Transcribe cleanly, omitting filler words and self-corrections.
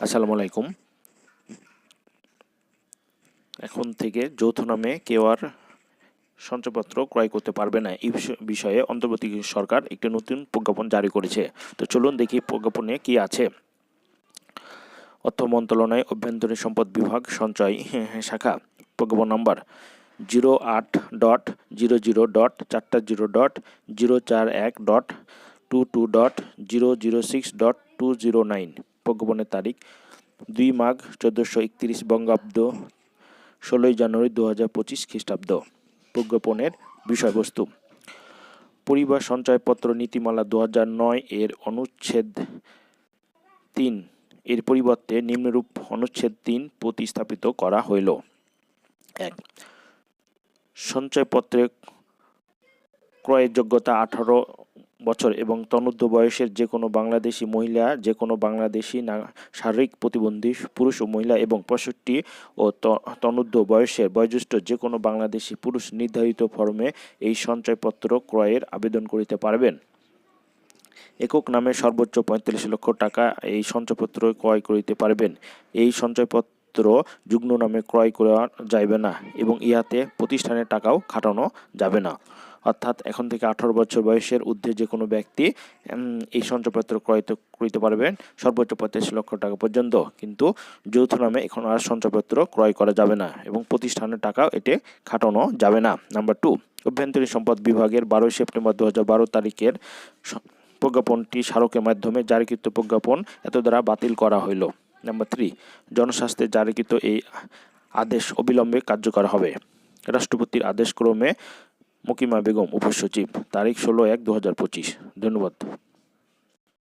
আসসালামু আলাইকুম। এখন থেকে যৌথ নামে কেউ আর সঞ্চয়পত্র ক্রয় করতে পারবে না। এই বিষয়ে অন্তর্বর্তী সরকার একটি নতুন প্রজ্ঞাপন জারি করেছে। তো চলুন দেখি প্রজ্ঞাপনে কি আছে। অর্থ মন্ত্রণালয়, অভ্যন্তরীণ সম্পদ বিভাগ, সঞ্চয় শাখা, প্রজ্ঞাপন নম্বর 08.00.410.001.22.006.209। প্রজ্ঞাপনের তারিখ 2 মাঘ 1431 বঙ্গাব্দ, 16 জানুয়ারি 2025 খ্রিস্টাব্দ। প্রজ্ঞাপনের বিষয়বস্তু: পরিবার সঞ্চয়পত্র নীতিমালা 2009 এর অনুচ্ছেদ 3 এর পরিবর্তে নিম্নরূপ অনুচ্ছেদ 3 প্রতিস্থাপিত করা হইল। 1. সঞ্চয়পত্রের ক্রয়ের যোগ্যতা 18 বছর এবং তন্মধ্য বয়সের যে কোনো বাংলাদেশি মহিলা, যে কোনো বাংলাদেশি শারীরিক প্রতিবন্ধী পুরুষ ও মহিলা এবং 65 ও তন্মধ্য বয়সের বয়োজ্যেষ্ঠ যে কোনো বাংলাদেশি পুরুষ নির্ধারিত ফরমে এই সঞ্চয়পত্র ক্রয়ের আবেদন করিতে পারবেন। একক নামে সর্বোচ্চ 45 লক্ষ টাকা এই সঞ্চয়পত্র ক্রয় করিতে পারবেন। এই সঞ্চয়পত্র যুগ্ম নামে ক্রয় করা যাইবে না এবং ইহাতে প্রতিষ্ঠানের টাকাও খাটানো যাবে না। অর্থাৎ এখন থেকে 18 বছর বয়সের ঊর্ধ্বে যে কোনো ব্যক্তি এই সঞ্চয়পত্র ক্রয় করিতে পারবেন সর্বোচ্চ 45 লক্ষ টাকা পর্যন্ত। কিন্তু যৌথ নামে এখন আর সঞ্চয়পত্র ক্রয় করা যাবে না এবং প্রতিষ্ঠানের টাকাও এতে খাটানো যাবে না। নাম্বার 2, অভ্যন্তরীণ সম্পদ বিভাগের 12 সেপ্টেম্বর 2012 তারিখের প্রজ্ঞাপনটি স্মারকের মাধ্যমে জারিকৃত প্রজ্ঞাপন এত দ্বারা বাতিল করা হইল। নাম্বার 3, জনস্বাস্থ্যে জারিকৃত এই আদেশ অবিলম্বে কার্যকর হবে। রাষ্ট্রপতির আদেশক্রমে মকিমা বেগম, উপসচিব, তারিখ 16/1/2025। ধন্যবাদ।